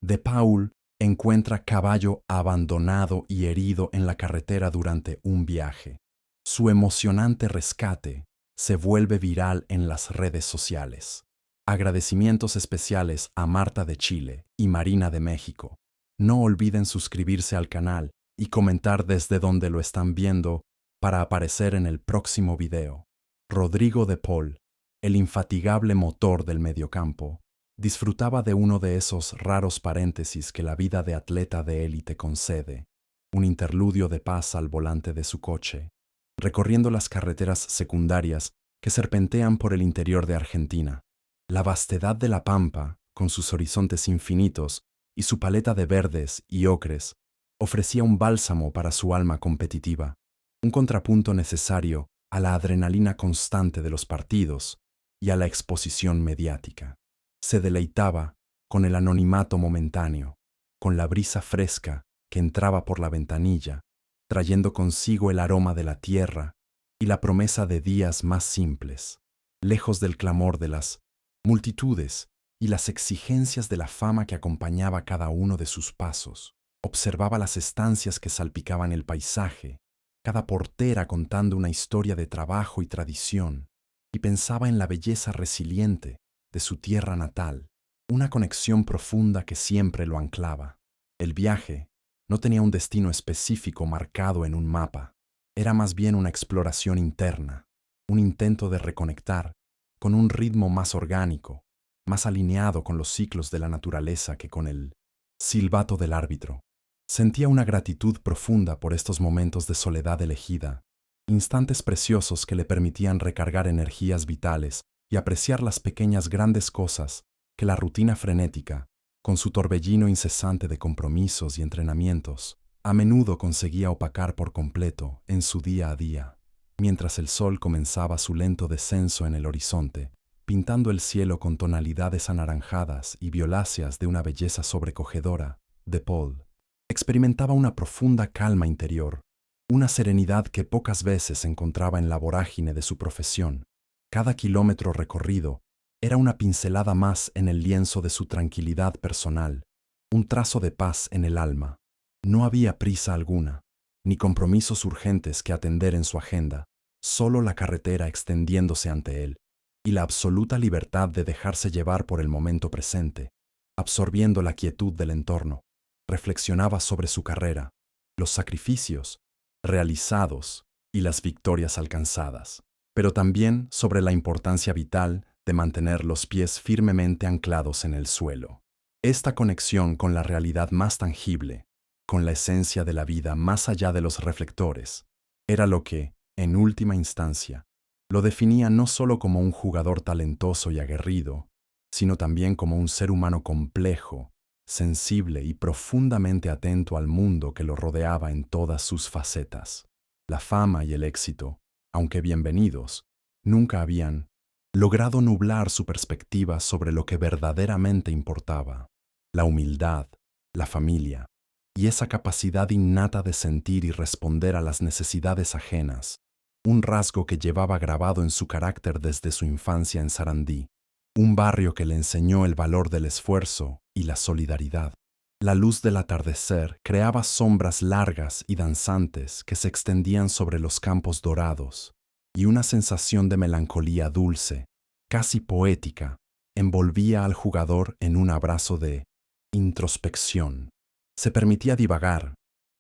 De Paul encuentra caballo abandonado y herido en la carretera durante un viaje. Su emocionante rescate se vuelve viral en las redes sociales. Agradecimientos especiales a Marta de Chile y Marina de México. No olviden suscribirse al canal y comentar desde donde lo están viendo para aparecer en el próximo video. Rodrigo de Paul, el infatigable motor del mediocampo, disfrutaba de uno de esos raros paréntesis que la vida de atleta de élite concede, un interludio de paz al volante de su coche, recorriendo las carreteras secundarias que serpentean por el interior de Argentina. La vastedad de la pampa, con sus horizontes infinitos y su paleta de verdes y ocres, ofrecía un bálsamo para su alma competitiva, un contrapunto necesario a la adrenalina constante de los partidos y a la exposición mediática. Se deleitaba con el anonimato momentáneo, con la brisa fresca que entraba por la ventanilla, trayendo consigo el aroma de la tierra y la promesa de días más simples, lejos del clamor de las multitudes y las exigencias de la fama que acompañaba cada uno de sus pasos. Observaba las estancias que salpicaban el paisaje, cada portera contando una historia de trabajo y tradición, y pensaba en la belleza resiliente de su tierra natal, una conexión profunda que siempre lo anclaba. El viaje no tenía un destino específico marcado en un mapa, era más bien una exploración interna, un intento de reconectar con un ritmo más orgánico, más alineado con los ciclos de la naturaleza que con el silbato del árbitro. Sentía una gratitud profunda por estos momentos de soledad elegida, instantes preciosos que le permitían recargar energías vitales y apreciar las pequeñas grandes cosas que la rutina frenética, con su torbellino incesante de compromisos y entrenamientos, a menudo conseguía opacar por completo en su día a día, mientras el sol comenzaba su lento descenso en el horizonte, pintando el cielo con tonalidades anaranjadas y violáceas de una belleza sobrecogedora. De Paul experimentaba una profunda calma interior, una serenidad que pocas veces encontraba en la vorágine de su profesión. Cada kilómetro recorrido era una pincelada más en el lienzo de su tranquilidad personal, un trazo de paz en el alma. No había prisa alguna, ni compromisos urgentes que atender en su agenda, solo la carretera extendiéndose ante él, y la absoluta libertad de dejarse llevar por el momento presente, absorbiendo la quietud del entorno. Reflexionaba sobre su carrera, los sacrificios realizados y las victorias alcanzadas, pero también sobre la importancia vital de mantener los pies firmemente anclados en el suelo. Esta conexión con la realidad más tangible, con la esencia de la vida más allá de los reflectores, era lo que, en última instancia, lo definía no solo como un jugador talentoso y aguerrido, sino también como un ser humano complejo, sensible y profundamente atento al mundo que lo rodeaba en todas sus facetas. La fama y el éxito, aunque bienvenidos, nunca habían logrado nublar su perspectiva sobre lo que verdaderamente importaba: la humildad, la familia y esa capacidad innata de sentir y responder a las necesidades ajenas, un rasgo que llevaba grabado en su carácter desde su infancia en Sarandí, un barrio que le enseñó el valor del esfuerzo y la solidaridad. La luz del atardecer creaba sombras largas y danzantes que se extendían sobre los campos dorados, y una sensación de melancolía dulce, casi poética, envolvía al jugador en un abrazo de introspección. Se permitía divagar,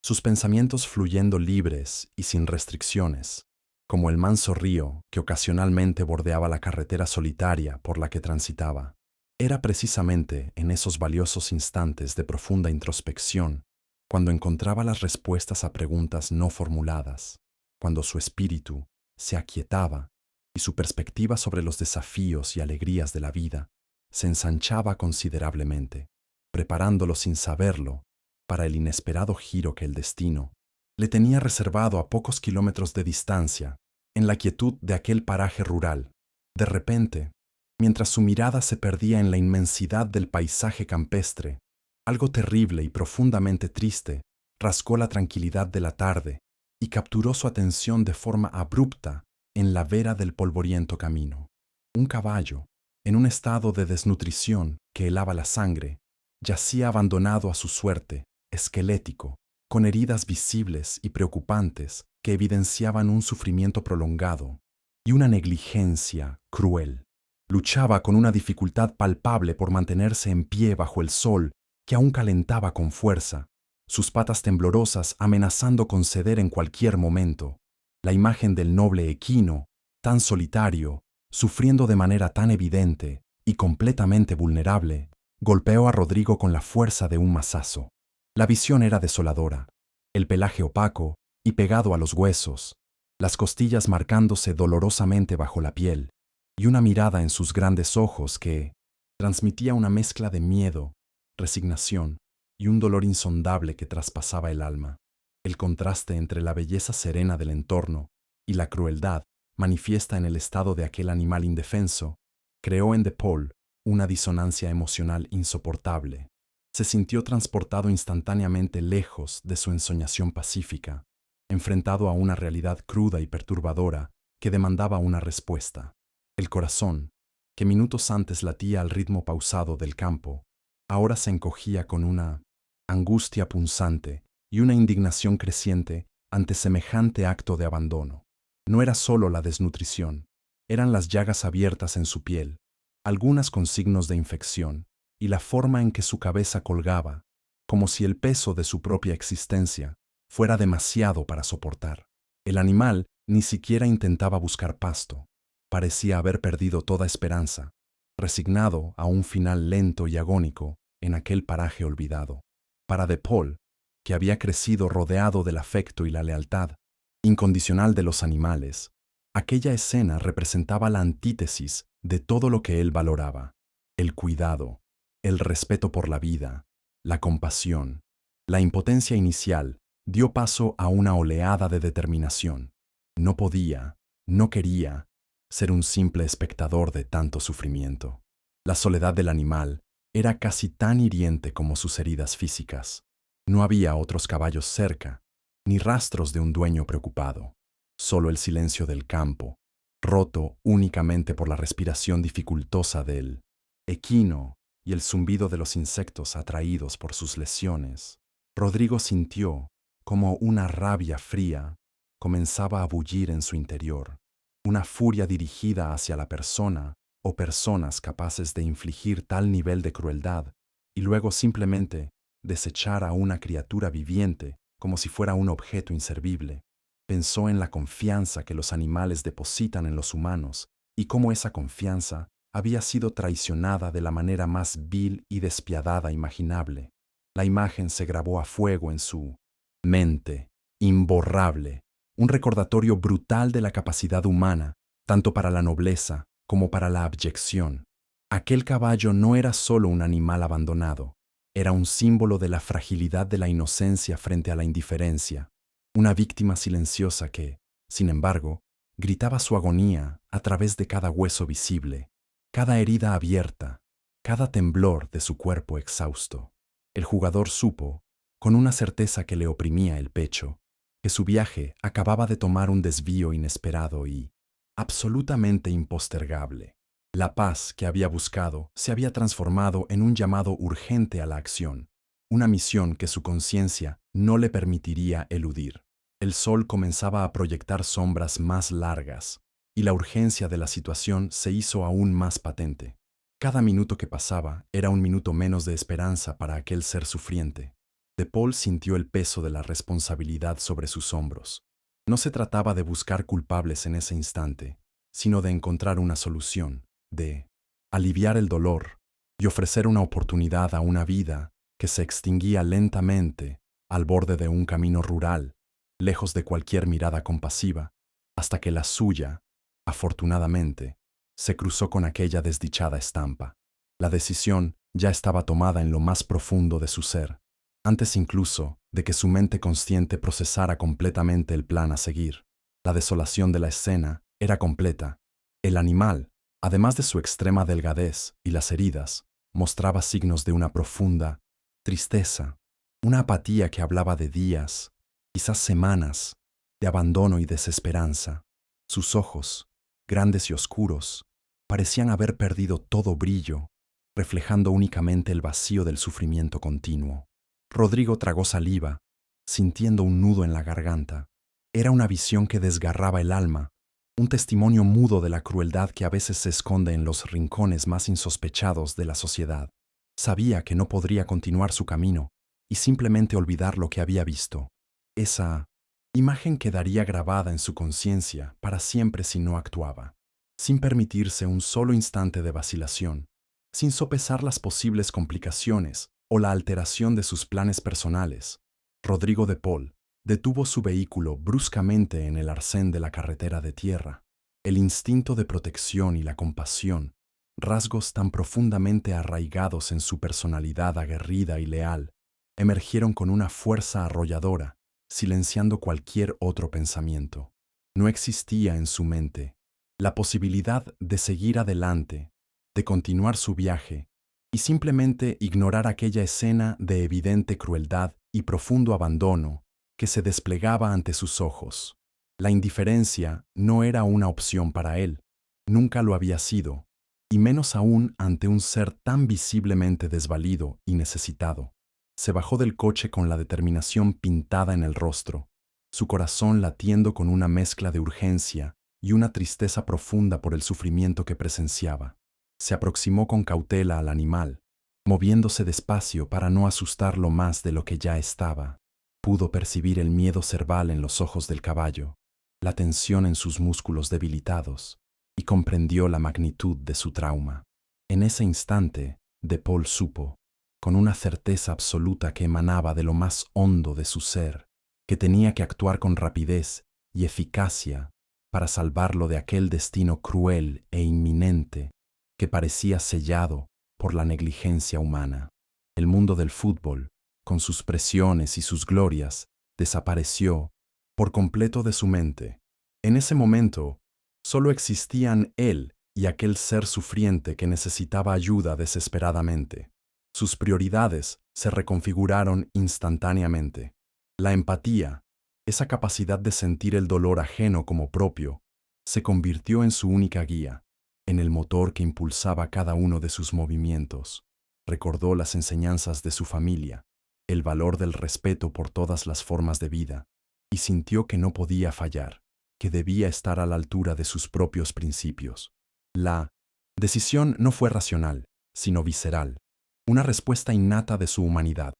sus pensamientos fluyendo libres y sin restricciones, como el manso río que ocasionalmente bordeaba la carretera solitaria por la que transitaba. Era precisamente en esos valiosos instantes de profunda introspección cuando encontraba las respuestas a preguntas no formuladas, cuando su espíritu se aquietaba y su perspectiva sobre los desafíos y alegrías de la vida se ensanchaba considerablemente, preparándolo sin saberlo para el inesperado giro que el destino le tenía reservado a pocos kilómetros de distancia, en la quietud de aquel paraje rural. De repente, mientras su mirada se perdía en la inmensidad del paisaje campestre, algo terrible y profundamente triste rasgó la tranquilidad de la tarde y capturó su atención de forma abrupta en la vera del polvoriento camino. Un caballo, en un estado de desnutrición que helaba la sangre, Yacía abandonado a su suerte, esquelético, con heridas visibles y preocupantes que evidenciaban un sufrimiento prolongado y una negligencia cruel. Luchaba con una dificultad palpable por mantenerse en pie bajo el sol que aún calentaba con fuerza, sus patas temblorosas amenazando con ceder en cualquier momento. La imagen del noble equino, tan solitario, sufriendo de manera tan evidente y completamente vulnerable, golpeó a Rodrigo con la fuerza de un mazazo. La visión era desoladora, el pelaje opaco y pegado a los huesos, las costillas marcándose dolorosamente bajo la piel, y una mirada en sus grandes ojos que transmitía una mezcla de miedo, resignación y un dolor insondable que traspasaba el alma. El contraste entre la belleza serena del entorno y la crueldad manifiesta en el estado de aquel animal indefenso creó en De Paul una disonancia emocional insoportable. Se sintió transportado instantáneamente lejos de su ensoñación pacífica, enfrentado a una realidad cruda y perturbadora que demandaba una respuesta. El corazón, que minutos antes latía al ritmo pausado del campo, ahora se encogía con una angustia punzante y una indignación creciente ante semejante acto de abandono. No era solo la desnutrición, eran las llagas abiertas en su piel, algunas con signos de infección, y la forma en que su cabeza colgaba, como si el peso de su propia existencia fuera demasiado para soportar. El animal ni siquiera intentaba buscar pasto. Parecía haber perdido toda esperanza, resignado a un final lento y agónico en aquel paraje olvidado. Para De Paul, que había crecido rodeado del afecto y la lealtad incondicional de los animales, aquella escena representaba la antítesis de todo lo que él valoraba: el cuidado, el respeto por la vida, la compasión. La impotencia inicial dio paso a una oleada de determinación. No podía, no quería, ser un simple espectador de tanto sufrimiento. La soledad del animal era casi tan hiriente como sus heridas físicas. No había otros caballos cerca, ni rastros de un dueño preocupado. Solo el silencio del campo, roto únicamente por la respiración dificultosa del equino y el zumbido de los insectos atraídos por sus lesiones. Rodrigo sintió como una rabia fría comenzaba a bullir en su interior, una furia dirigida hacia la persona o personas capaces de infligir tal nivel de crueldad y luego simplemente desechar a una criatura viviente como si fuera un objeto inservible. Pensó en la confianza que los animales depositan en los humanos y cómo esa confianza había sido traicionada de la manera más vil y despiadada imaginable. La imagen se grabó a fuego en su mente, imborrable, un recordatorio brutal de la capacidad humana, tanto para la nobleza como para la abyección. Aquel caballo no era solo un animal abandonado, era un símbolo de la fragilidad de la inocencia frente a la indiferencia, una víctima silenciosa que, sin embargo, gritaba su agonía a través de cada hueso visible, cada herida abierta, cada temblor de su cuerpo exhausto. El jugador supo, con una certeza que le oprimía el pecho, que su viaje acababa de tomar un desvío inesperado y absolutamente impostergable. La paz que había buscado se había transformado en un llamado urgente a la acción, una misión que su conciencia no le permitiría eludir. El sol comenzaba a proyectar sombras más largas, y la urgencia de la situación se hizo aún más patente. Cada minuto que pasaba era un minuto menos de esperanza para aquel ser sufriente. De Paul sintió el peso de la responsabilidad sobre sus hombros. No se trataba de buscar culpables en ese instante, sino de encontrar una solución, de aliviar el dolor y ofrecer una oportunidad a una vida que se extinguía lentamente al borde de un camino rural, lejos de cualquier mirada compasiva, hasta que la suya, afortunadamente, se cruzó con aquella desdichada estampa. La decisión ya estaba tomada en lo más profundo de su ser, antes incluso de que su mente consciente procesara completamente el plan a seguir. La desolación de la escena era completa. El animal, además de su extrema delgadez y las heridas, mostraba signos de una profunda tristeza, una apatía que hablaba de días, quizás semanas, de abandono y desesperanza. Sus ojos, grandes y oscuros, parecían haber perdido todo brillo, reflejando únicamente el vacío del sufrimiento continuo. Rodrigo tragó saliva, sintiendo un nudo en la garganta. Era una visión que desgarraba el alma, un testimonio mudo de la crueldad que a veces se esconde en los rincones más insospechados de la sociedad. Sabía que no podría continuar su camino y simplemente olvidar lo que había visto. Esa imagen quedaría grabada en su conciencia para siempre si no actuaba, sin permitirse un solo instante de vacilación, sin sopesar las posibles complicaciones o la alteración de sus planes personales. Rodrigo de Paul detuvo su vehículo bruscamente en el arcén de la carretera de tierra. El instinto de protección y la compasión, rasgos tan profundamente arraigados en su personalidad aguerrida y leal, emergieron con una fuerza arrolladora, silenciando cualquier otro pensamiento. No existía en su mente la posibilidad de seguir adelante, de continuar su viaje y simplemente ignorar aquella escena de evidente crueldad y profundo abandono que se desplegaba ante sus ojos. La indiferencia no era una opción para él, nunca lo había sido, y menos aún ante un ser tan visiblemente desvalido y necesitado. Se bajó del coche con la determinación pintada en el rostro, su corazón latiendo con una mezcla de urgencia y una tristeza profunda por el sufrimiento que presenciaba. Se aproximó con cautela al animal, moviéndose despacio para no asustarlo más de lo que ya estaba. Pudo percibir el miedo cerval en los ojos del caballo, la tensión en sus músculos debilitados, y comprendió la magnitud de su trauma. En ese instante, De Paul supo, con una certeza absoluta que emanaba de lo más hondo de su ser, que tenía que actuar con rapidez y eficacia para salvarlo de aquel destino cruel e inminente que parecía sellado por la negligencia humana. El mundo del fútbol, con sus presiones y sus glorias, desapareció por completo de su mente. En ese momento, solo existían él y aquel ser sufriente que necesitaba ayuda desesperadamente. Sus prioridades se reconfiguraron instantáneamente. La empatía, esa capacidad de sentir el dolor ajeno como propio, se convirtió en su única guía, en el motor que impulsaba cada uno de sus movimientos. Recordó las enseñanzas de su familia, el valor del respeto por todas las formas de vida, y sintió que no podía fallar, que debía estar a la altura de sus propios principios. La decisión no fue racional, sino visceral, una respuesta innata de su humanidad.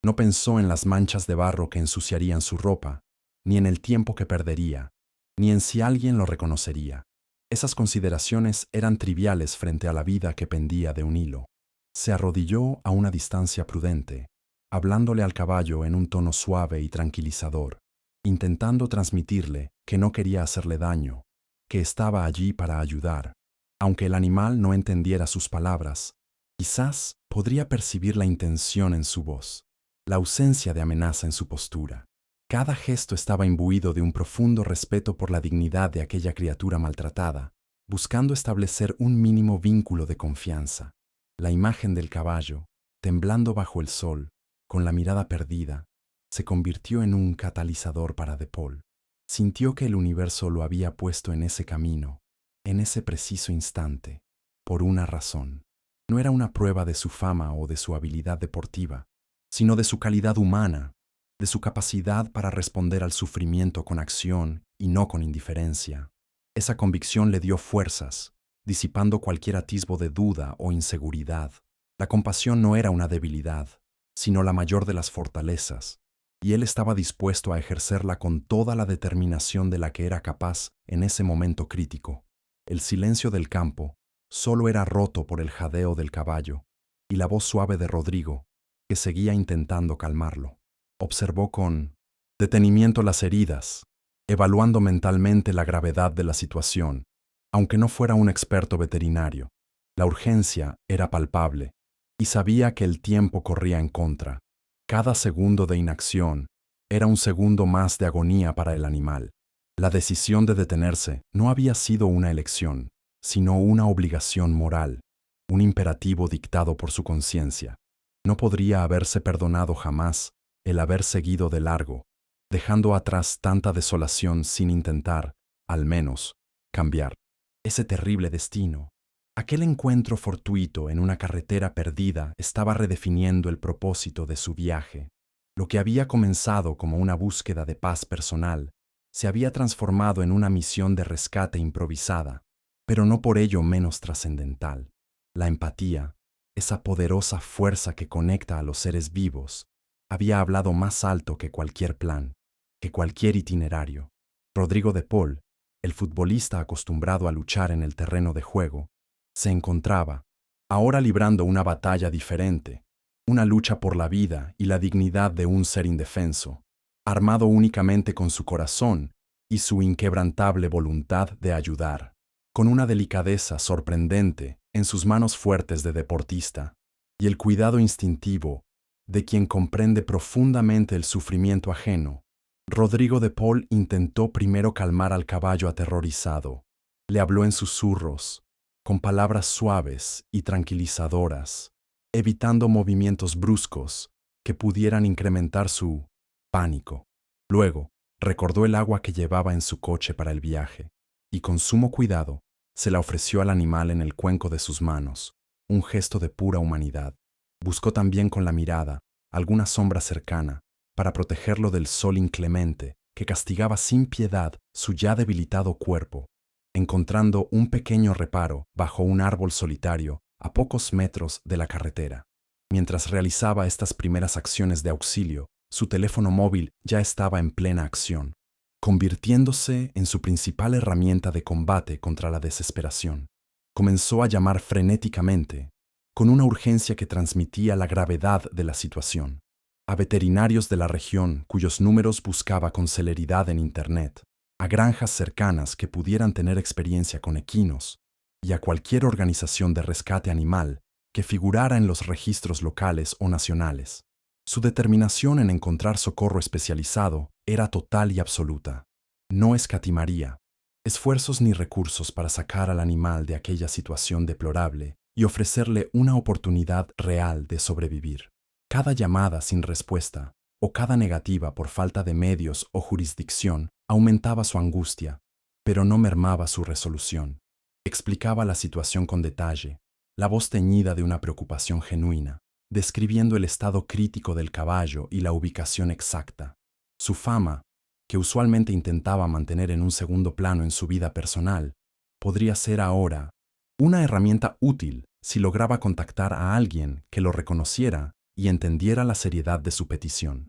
No pensó en las manchas de barro que ensuciarían su ropa, ni en el tiempo que perdería, ni en si alguien lo reconocería. Esas consideraciones eran triviales frente a la vida que pendía de un hilo. Se arrodilló a una distancia prudente, hablándole al caballo en un tono suave y tranquilizador, intentando transmitirle que no quería hacerle daño, que estaba allí para ayudar. Aunque el animal no entendiera sus palabras, quizás podría percibir la intención en su voz, la ausencia de amenaza en su postura. Cada gesto estaba imbuido de un profundo respeto por la dignidad de aquella criatura maltratada, buscando establecer un mínimo vínculo de confianza. La imagen del caballo, temblando bajo el sol, con la mirada perdida, se convirtió en un catalizador para De Paul. Sintió que el universo lo había puesto en ese camino, en ese preciso instante, por una razón. No era una prueba de su fama o de su habilidad deportiva, sino de su calidad humana, de su capacidad para responder al sufrimiento con acción y no con indiferencia. Esa convicción le dio fuerzas, disipando cualquier atisbo de duda o inseguridad. La compasión no era una debilidad, sino la mayor de las fortalezas, y él estaba dispuesto a ejercerla con toda la determinación de la que era capaz en ese momento crítico. El silencio del campo solo era roto por el jadeo del caballo y la voz suave de Rodrigo, que seguía intentando calmarlo. Observó con detenimiento las heridas, evaluando mentalmente la gravedad de la situación, aunque no fuera un experto veterinario. La urgencia era palpable, y sabía que el tiempo corría en contra. Cada segundo de inacción era un segundo más de agonía para el animal. La decisión de detenerse no había sido una elección, sino una obligación moral, un imperativo dictado por su conciencia. No podría haberse perdonado jamás el haber seguido de largo, dejando atrás tanta desolación sin intentar, al menos, cambiar ese terrible destino. Aquel encuentro fortuito en una carretera perdida estaba redefiniendo el propósito de su viaje. Lo que había comenzado como una búsqueda de paz personal se había transformado en una misión de rescate improvisada, pero no por ello menos trascendental. La empatía, esa poderosa fuerza que conecta a los seres vivos, había hablado más alto que cualquier plan, que cualquier itinerario. Rodrigo de Paul, el futbolista acostumbrado a luchar en el terreno de juego, se encontraba, ahora librando una batalla diferente, una lucha por la vida y la dignidad de un ser indefenso, armado únicamente con su corazón y su inquebrantable voluntad de ayudar, con una delicadeza sorprendente en sus manos fuertes de deportista y el cuidado instintivo de quien comprende profundamente el sufrimiento ajeno. Rodrigo de Paul intentó primero calmar al caballo aterrorizado. Le habló en susurros, con palabras suaves y tranquilizadoras, evitando movimientos bruscos que pudieran incrementar su pánico. Luego, recordó el agua que llevaba en su coche para el viaje, y con sumo cuidado se la ofreció al animal en el cuenco de sus manos, un gesto de pura humanidad. Buscó también con la mirada alguna sombra cercana para protegerlo del sol inclemente que castigaba sin piedad su ya debilitado cuerpo, encontrando un pequeño reparo bajo un árbol solitario a pocos metros de la carretera. Mientras realizaba estas primeras acciones de auxilio, su teléfono móvil ya estaba en plena acción, convirtiéndose en su principal herramienta de combate contra la desesperación. Comenzó a llamar frenéticamente, con una urgencia que transmitía la gravedad de la situación, a veterinarios de la región cuyos números buscaba con celeridad en Internet, a granjas cercanas que pudieran tener experiencia con equinos, y a cualquier organización de rescate animal que figurara en los registros locales o nacionales. Su determinación en encontrar socorro especializado era total y absoluta. No escatimaría esfuerzos ni recursos para sacar al animal de aquella situación deplorable y ofrecerle una oportunidad real de sobrevivir. Cada llamada sin respuesta o cada negativa por falta de medios o jurisdicción aumentaba su angustia, pero no mermaba su resolución. Explicaba la situación con detalle, la voz teñida de una preocupación genuina, describiendo el estado crítico del caballo y la ubicación exacta. Su fama, que usualmente intentaba mantener en un segundo plano en su vida personal, podría ser ahora una herramienta útil si lograba contactar a alguien que lo reconociera y entendiera la seriedad de su petición.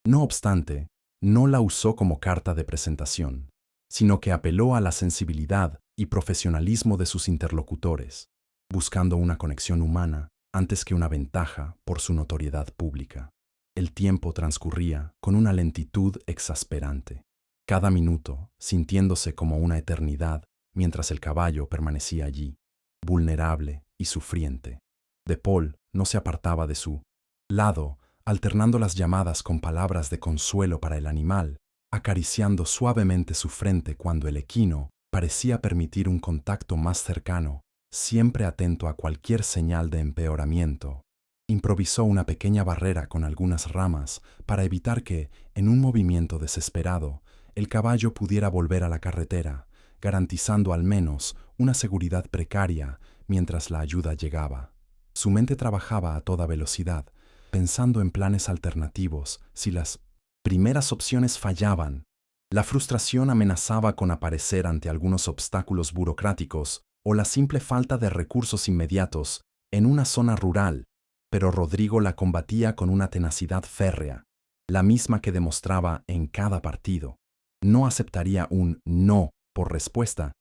No obstante, no la usó como carta de presentación, sino que apeló a la sensibilidad y profesionalismo de sus interlocutores, buscando una conexión humana antes que una ventaja por su notoriedad pública. El tiempo transcurría con una lentitud exasperante, cada minuto sintiéndose como una eternidad mientras el caballo permanecía allí, vulnerable y sufriente. De Paul no se apartaba de su lado, alternando las llamadas con palabras de consuelo para el animal, acariciando suavemente su frente cuando el equino parecía permitir un contacto más cercano, siempre atento a cualquier señal de empeoramiento. Improvisó una pequeña barrera con algunas ramas para evitar que, en un movimiento desesperado, el caballo pudiera volver a la carretera, garantizando al menos una seguridad precaria mientras la ayuda llegaba. Su mente trabajaba a toda velocidad, pensando en planes alternativos si las primeras opciones fallaban. La frustración amenazaba con aparecer ante algunos obstáculos burocráticos o la simple falta de recursos inmediatos en una zona rural, pero Rodrigo la combatía con una tenacidad férrea, la misma que demostraba en cada partido. No aceptaría un no por respuesta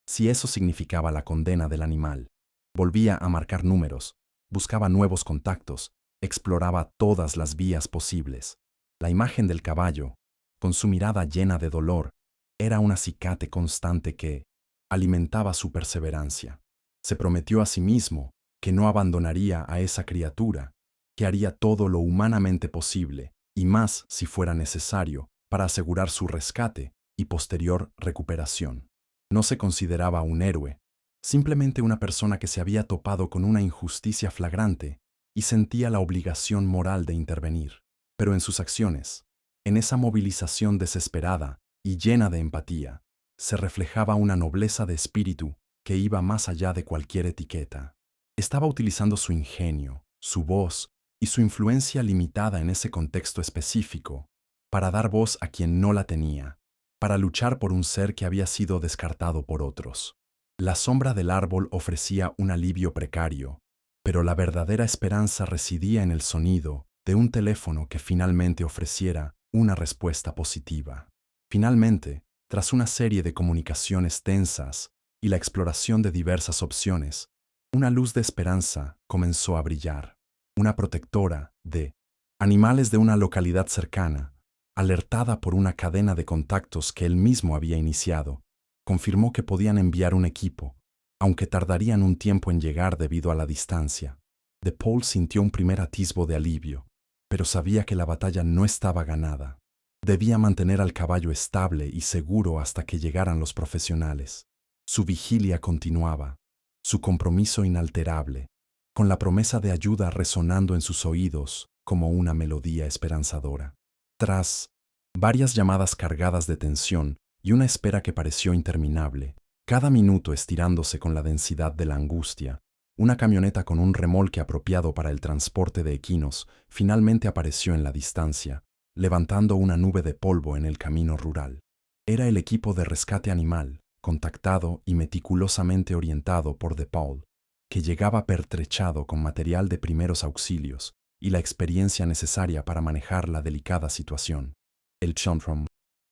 si eso significaba la condena del animal. Volvía a marcar números, buscaba nuevos contactos, exploraba todas las vías posibles. La imagen del caballo, con su mirada llena de dolor, era un acicate constante que alimentaba su perseverancia. Se prometió a sí mismo que no abandonaría a esa criatura, que haría todo lo humanamente posible, y más si fuera necesario, para asegurar su rescate y posterior recuperación. No se consideraba un héroe, simplemente una persona que se había topado con una injusticia flagrante y sentía la obligación moral de intervenir. Pero en sus acciones, en esa movilización desesperada y llena de empatía, se reflejaba una nobleza de espíritu que iba más allá de cualquier etiqueta. Estaba utilizando su ingenio, su voz y su influencia limitada en ese contexto específico para dar voz a quien no la tenía, para luchar por un ser que había sido descartado por otros. La sombra del árbol ofrecía un alivio precario, pero la verdadera esperanza residía en el sonido de un teléfono que finalmente ofreciera una respuesta positiva. Finalmente, tras una serie de comunicaciones tensas y la exploración de diversas opciones, una luz de esperanza comenzó a brillar. Una protectora de animales de una localidad cercana, alertada por una cadena de contactos que él mismo había iniciado, confirmó que podían enviar un equipo, aunque tardarían un tiempo en llegar debido a la distancia. DePaul sintió un primer atisbo de alivio, pero sabía que la batalla no estaba ganada. Debía mantener al caballo estable y seguro hasta que llegaran los profesionales. Su vigilia continuaba, su compromiso inalterable, con la promesa de ayuda resonando en sus oídos como una melodía esperanzadora. Tras varias llamadas cargadas de tensión y una espera que pareció interminable, cada minuto estirándose con la densidad de la angustia, una camioneta con un remolque apropiado para el transporte de equinos finalmente apareció en la distancia, levantando una nube de polvo en el camino rural. Era el equipo de rescate animal, contactado y meticulosamente orientado por DePaul, que llegaba pertrechado con material de primeros auxilios y la experiencia necesaria para manejar la delicada situación. El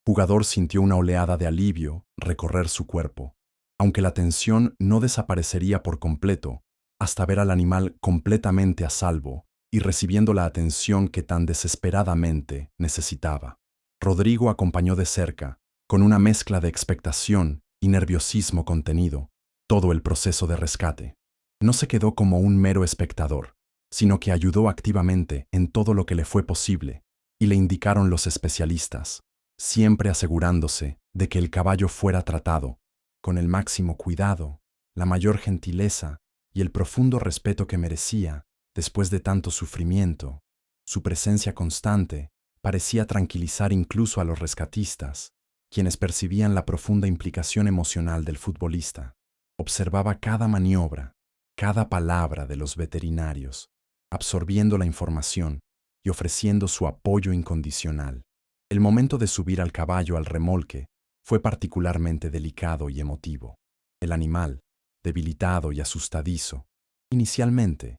jugador sintió una oleada de alivio recorrer su cuerpo, aunque la tensión no desaparecería por completo hasta ver al animal completamente a salvo y recibiendo la atención que tan desesperadamente necesitaba. Rodrigo acompañó de cerca, con una mezcla de expectación y nerviosismo contenido, todo el proceso de rescate. No se quedó como un mero espectador, sino que ayudó activamente en todo lo que le fue posible, y le indicaron los especialistas, siempre asegurándose de que el caballo fuera tratado con el máximo cuidado, la mayor gentileza y el profundo respeto que merecía después de tanto sufrimiento. Su presencia constante parecía tranquilizar incluso a los rescatistas, quienes percibían la profunda implicación emocional del futbolista. Observaba cada maniobra, cada palabra de los veterinarios, absorbiendo la información y ofreciendo su apoyo incondicional. El momento de subir al caballo al remolque fue particularmente delicado y emotivo. El animal, debilitado y asustadizo, inicialmente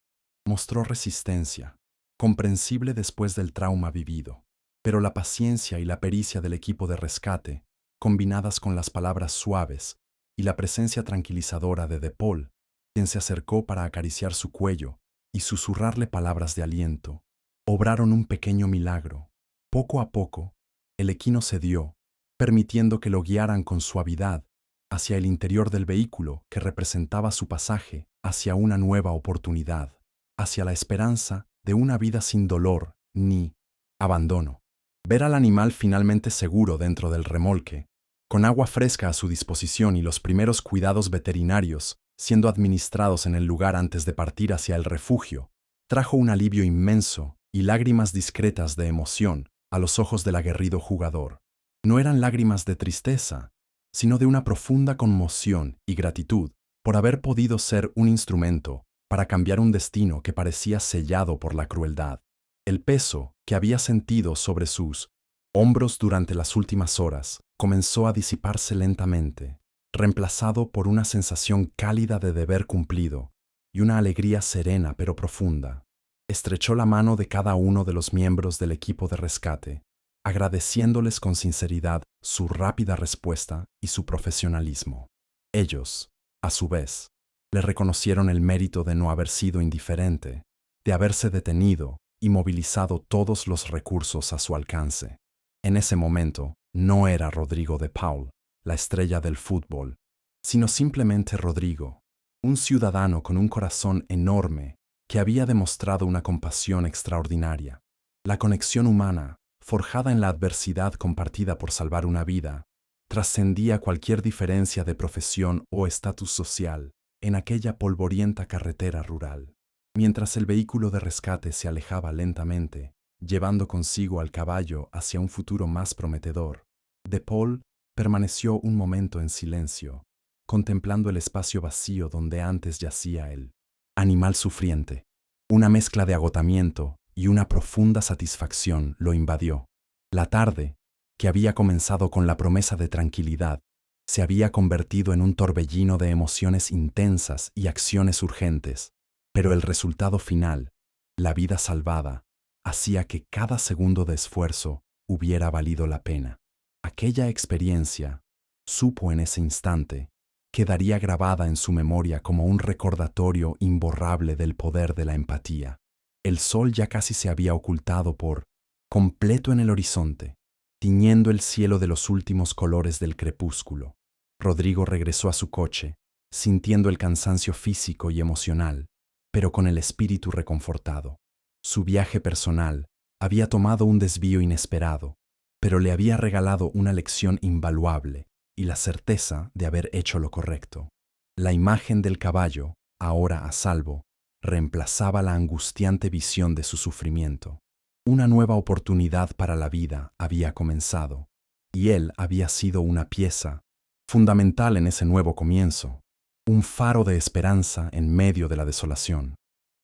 mostró resistencia, comprensible después del trauma vivido, pero la paciencia y la pericia del equipo de rescate, combinadas con las palabras suaves y la presencia tranquilizadora de DePaul, quien se acercó para acariciar su cuello y susurrarle palabras de aliento, obraron un pequeño milagro. Poco a poco, el equino cedió, permitiendo que lo guiaran con suavidad hacia el interior del vehículo que representaba su pasaje hacia una nueva oportunidad, hacia la esperanza de una vida sin dolor ni abandono. Ver al animal finalmente seguro dentro del remolque, con agua fresca a su disposición y los primeros cuidados veterinarios siendo administrados en el lugar antes de partir hacia el refugio, trajo un alivio inmenso y lágrimas discretas de emoción a los ojos del aguerrido jugador. No eran lágrimas de tristeza, sino de una profunda conmoción y gratitud por haber podido ser un instrumento para cambiar un destino que parecía sellado por la crueldad. El peso que había sentido sobre sus hombros durante las últimas horas comenzó a disiparse lentamente, reemplazado por una sensación cálida de deber cumplido y una alegría serena pero profunda. Estrechó la mano de cada uno de los miembros del equipo de rescate, agradeciéndoles con sinceridad su rápida respuesta y su profesionalismo. Ellos, a su vez, le reconocieron el mérito de no haber sido indiferente, de haberse detenido y movilizado todos los recursos a su alcance. En ese momento, no era Rodrigo DePaul, la estrella del fútbol, sino simplemente Rodrigo, un ciudadano con un corazón enorme que había demostrado una compasión extraordinaria. La conexión humana, forjada en la adversidad compartida por salvar una vida, trascendía cualquier diferencia de profesión o estatus social en aquella polvorienta carretera rural. Mientras el vehículo de rescate se alejaba lentamente, llevando consigo al caballo hacia un futuro más prometedor, DePaul permaneció un momento en silencio, contemplando el espacio vacío donde antes yacía el animal sufriente. Una mezcla de agotamiento y una profunda satisfacción lo invadió. La tarde, que había comenzado con la promesa de tranquilidad, se había convertido en un torbellino de emociones intensas y acciones urgentes, pero el resultado final, la vida salvada, hacía que cada segundo de esfuerzo hubiera valido la pena. Aquella experiencia, supo en ese instante, quedaría grabada en su memoria como un recordatorio imborrable del poder de la empatía. El sol ya casi se había ocultado por completo en el horizonte, tiñendo el cielo de los últimos colores del crepúsculo. Rodrigo regresó a su coche, sintiendo el cansancio físico y emocional, pero con el espíritu reconfortado. Su viaje personal había tomado un desvío inesperado, pero le había regalado una lección invaluable y la certeza de haber hecho lo correcto. La imagen del caballo, ahora a salvo, reemplazaba la angustiante visión de su sufrimiento. Una nueva oportunidad para la vida había comenzado, y él había sido una pieza fundamental en ese nuevo comienzo, un faro de esperanza en medio de la desolación.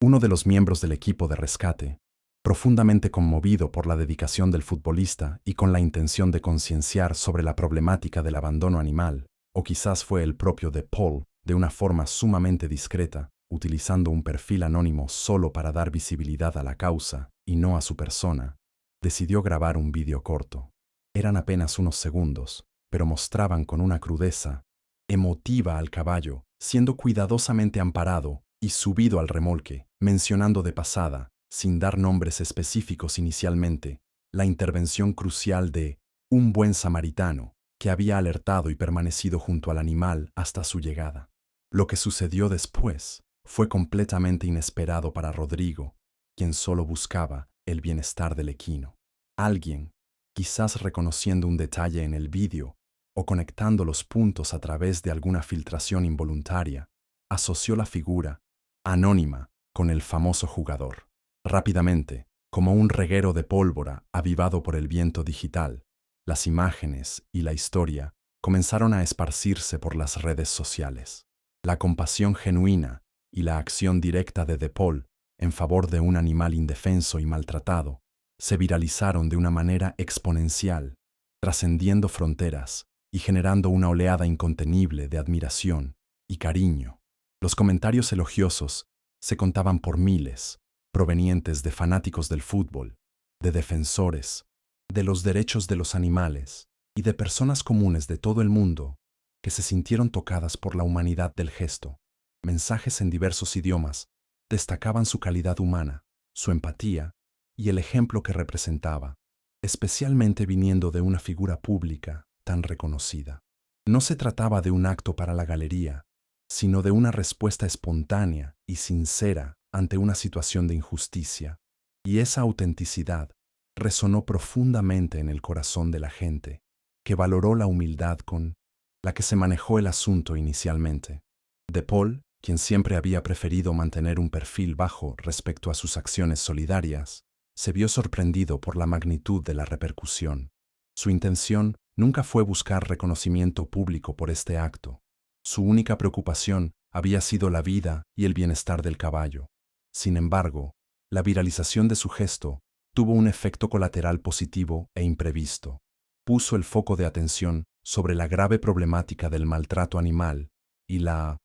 Uno de los miembros del equipo de rescate, profundamente conmovido por la dedicación del futbolista y con la intención de concienciar sobre la problemática del abandono animal, o quizás fue el propio de Paul, de una forma sumamente discreta, utilizando un perfil anónimo solo para dar visibilidad a la causa y no a su persona, decidió grabar un vídeo corto. Eran apenas unos segundos, pero mostraban con una crudeza emotiva al caballo, siendo cuidadosamente amparado y subido al remolque, mencionando de pasada, sin dar nombres específicos inicialmente, la intervención crucial de un buen samaritano que había alertado y permanecido junto al animal hasta su llegada. Lo que sucedió después fue completamente inesperado para Rodrigo, quien solo buscaba el bienestar del equino. Alguien, quizás reconociendo un detalle en el vídeo o conectando los puntos a través de alguna filtración involuntaria, asoció la figura anónima con el famoso jugador. Rápidamente, como un reguero de pólvora avivado por el viento digital, las imágenes y la historia comenzaron a esparcirse por las redes sociales. La compasión genuina y la acción directa de Paul en favor de un animal indefenso y maltratado se viralizaron de una manera exponencial, trascendiendo fronteras y generando una oleada incontenible de admiración y cariño. Los comentarios elogiosos se contaban por miles, provenientes de fanáticos del fútbol, de defensores, de los derechos de los animales y de personas comunes de todo el mundo que se sintieron tocadas por la humanidad del gesto. Mensajes en diversos idiomas destacaban su calidad humana, su empatía y el ejemplo que representaba, especialmente viniendo de una figura pública tan reconocida. No se trataba de un acto para la galería, sino de una respuesta espontánea y sincera ante una situación de injusticia, y esa autenticidad resonó profundamente en el corazón de la gente, que valoró la humildad con la que se manejó el asunto inicialmente. De Paul, quien siempre había preferido mantener un perfil bajo respecto a sus acciones solidarias, se vio sorprendido por la magnitud de la repercusión. Su intención nunca fue buscar reconocimiento público por este acto. Su única preocupación había sido la vida y el bienestar del caballo. Sin embargo, la viralización de su gesto tuvo un efecto colateral positivo e imprevisto. Puso el foco de atención sobre la grave problemática del maltrato animal y la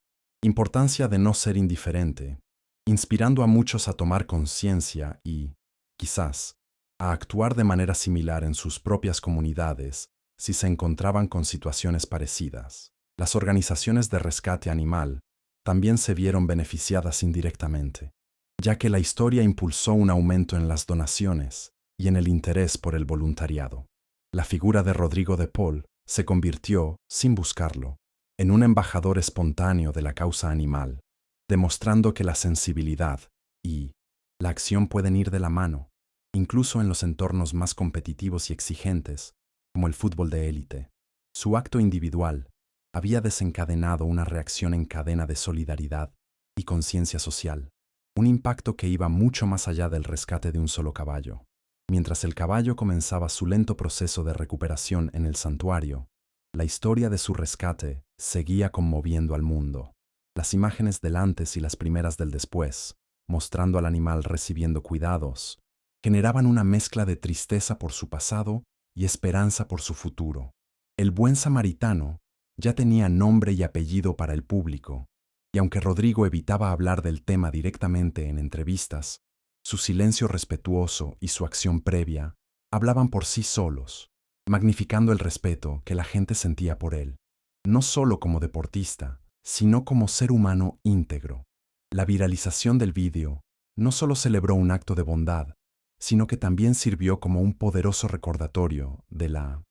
importancia de no ser indiferente, inspirando a muchos a tomar conciencia y, quizás, a actuar de manera similar en sus propias comunidades si se encontraban con situaciones parecidas. Las organizaciones de rescate animal también se vieron beneficiadas indirectamente, ya que la historia impulsó un aumento en las donaciones y en el interés por el voluntariado. La figura de Rodrigo de Paul se convirtió, sin buscarlo, en un embajador espontáneo de la causa animal, demostrando que la sensibilidad y la acción pueden ir de la mano, incluso en los entornos más competitivos y exigentes, como el fútbol de élite. Su acto individual había desencadenado una reacción en cadena de solidaridad y conciencia social, un impacto que iba mucho más allá del rescate de un solo caballo. Mientras el caballo comenzaba su lento proceso de recuperación en el santuario, La historia de su rescate seguía conmoviendo al mundo. Las imágenes del antes y las primeras del después, mostrando al animal recibiendo cuidados, generaban una mezcla de tristeza por su pasado y esperanza por su futuro. El buen samaritano ya tenía nombre y apellido para el público, y aunque Rodrigo evitaba hablar del tema directamente en entrevistas, su silencio respetuoso y su acción previa hablaban por sí solos, magnificando el respeto que la gente sentía por él, no solo como deportista, sino como ser humano íntegro. La viralización del vídeo no solo celebró un acto de bondad, sino que también sirvió como un poderoso recordatorio de la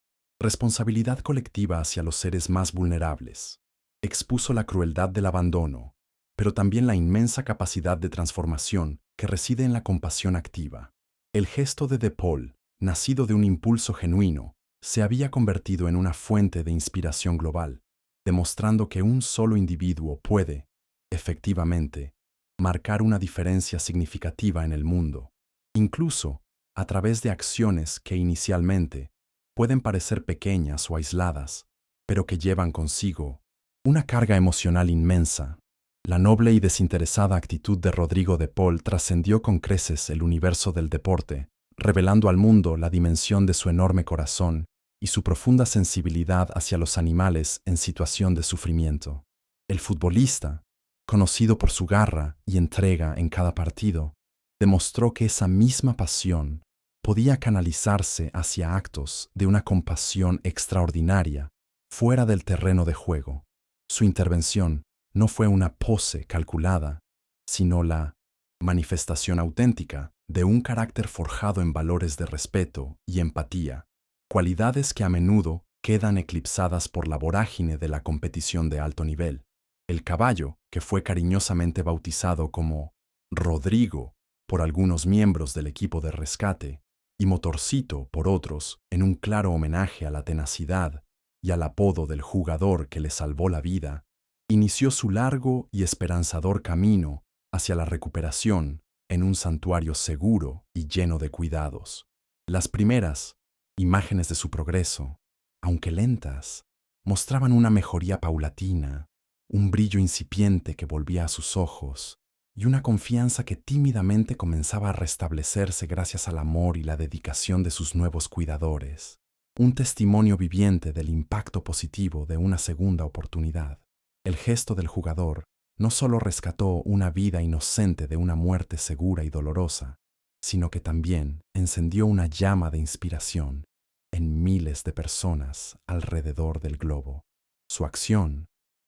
responsabilidad colectiva hacia los seres más vulnerables. Expuso la crueldad del abandono, pero también la inmensa capacidad de transformación que reside en la compasión activa. El gesto de De Paul, nacido de un impulso genuino, se había convertido en una fuente de inspiración global, demostrando que un solo individuo puede, efectivamente, marcar una diferencia significativa en el mundo, incluso a través de acciones que inicialmente pueden parecer pequeñas o aisladas, pero que llevan consigo una carga emocional inmensa. La noble y desinteresada actitud de Rodrigo de Paul trascendió con creces el universo del deporte, revelando al mundo la dimensión de su enorme corazón y su profunda sensibilidad hacia los animales en situación de sufrimiento. El futbolista, conocido por su garra y entrega en cada partido, demostró que esa misma pasión podía canalizarse hacia actos de una compasión extraordinaria fuera del terreno de juego. Su intervención no fue una pose calculada, sino la manifestación auténtica de un carácter forjado en valores de respeto y empatía, cualidades que a menudo quedan eclipsadas por la vorágine de la competición de alto nivel. El caballo, que fue cariñosamente bautizado como Rodrigo por algunos miembros del equipo de rescate y Motorcito por otros, en un claro homenaje a la tenacidad y al apodo del jugador que le salvó la vida, inició su largo y esperanzador camino hacia la recuperación en un santuario seguro y lleno de cuidados. Las primeras imágenes de su progreso, aunque lentas, mostraban una mejoría paulatina, un brillo incipiente que volvía a sus ojos y una confianza que tímidamente comenzaba a restablecerse gracias al amor y la dedicación de sus nuevos cuidadores, un testimonio viviente del impacto positivo de una segunda oportunidad. El gesto del jugador no solo rescató una vida inocente de una muerte segura y dolorosa, sino que también encendió una llama de inspiración en miles de personas alrededor del globo. Su acción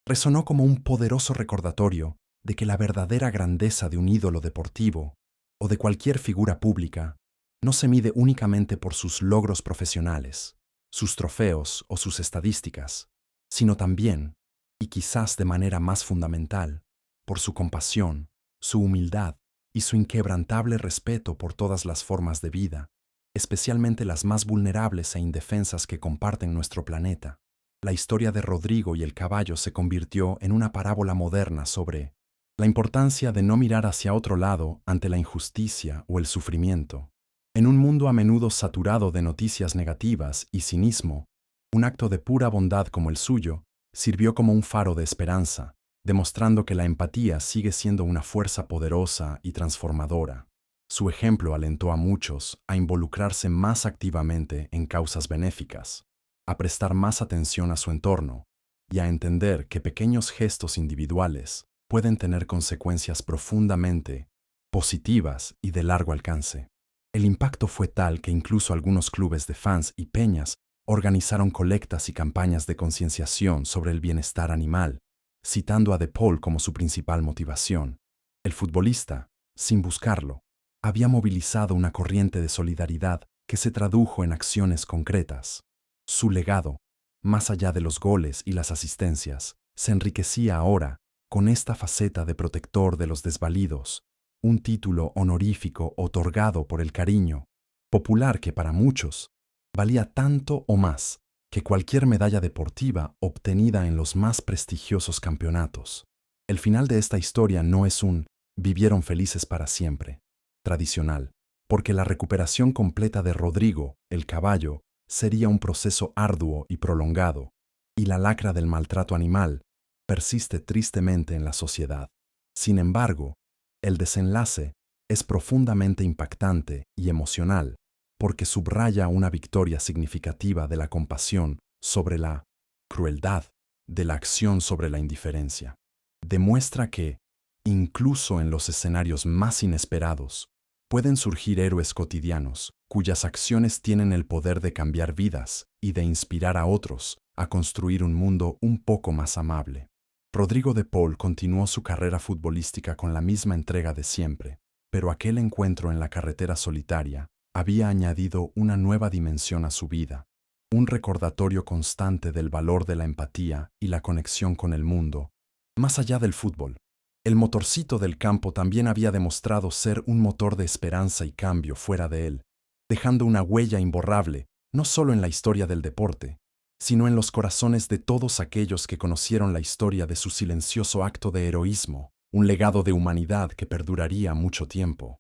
resonó como un poderoso recordatorio de que la verdadera grandeza de un ídolo deportivo o de cualquier figura pública no se mide únicamente por sus logros profesionales, sus trofeos o sus estadísticas, sino también, y quizás de manera más fundamental, por su compasión, su humildad y su inquebrantable respeto por todas las formas de vida, especialmente las más vulnerables e indefensas que comparten nuestro planeta. La historia de Rodrigo y el caballo se convirtió en una parábola moderna sobre la importancia de no mirar hacia otro lado ante la injusticia o el sufrimiento. En un mundo a menudo saturado de noticias negativas y cinismo, un acto de pura bondad como el suyo sirvió como un faro de esperanza, demostrando que la empatía sigue siendo una fuerza poderosa y transformadora. Su ejemplo alentó a muchos a involucrarse más activamente en causas benéficas, a prestar más atención a su entorno y a entender que pequeños gestos individuales pueden tener consecuencias profundamente positivas y de largo alcance. El impacto fue tal que incluso algunos clubes de fans y peñas organizaron colectas y campañas de concienciación sobre el bienestar animal, citando a De Paul como su principal motivación. El futbolista, sin buscarlo, había movilizado una corriente de solidaridad que se tradujo en acciones concretas. Su legado, más allá de los goles y las asistencias, se enriquecía ahora con esta faceta de protector de los desvalidos, un título honorífico otorgado por el cariño popular que para muchos valía tanto o más que cualquier medalla deportiva obtenida en los más prestigiosos campeonatos. El final de esta historia no es un vivieron felices para siempre tradicional, porque la recuperación completa de Rodrigo, el caballo, sería un proceso arduo y prolongado, y la lacra del maltrato animal persiste tristemente en la sociedad. Sin embargo, el desenlace es profundamente impactante y emocional porque subraya una victoria significativa de la compasión sobre la crueldad, de la acción sobre la indiferencia. Demuestra que, incluso en los escenarios más inesperados, pueden surgir héroes cotidianos cuyas acciones tienen el poder de cambiar vidas y de inspirar a otros a construir un mundo un poco más amable. Rodrigo de Paul continuó su carrera futbolística con la misma entrega de siempre, pero aquel encuentro en la carretera solitaria había añadido una nueva dimensión a su vida, un recordatorio constante del valor de la empatía y la conexión con el mundo, más allá del fútbol. El motorcito del campo también había demostrado ser un motor de esperanza y cambio fuera de él, dejando una huella imborrable, no solo en la historia del deporte, sino en los corazones de todos aquellos que conocieron la historia de su silencioso acto de heroísmo, un legado de humanidad que perduraría mucho tiempo.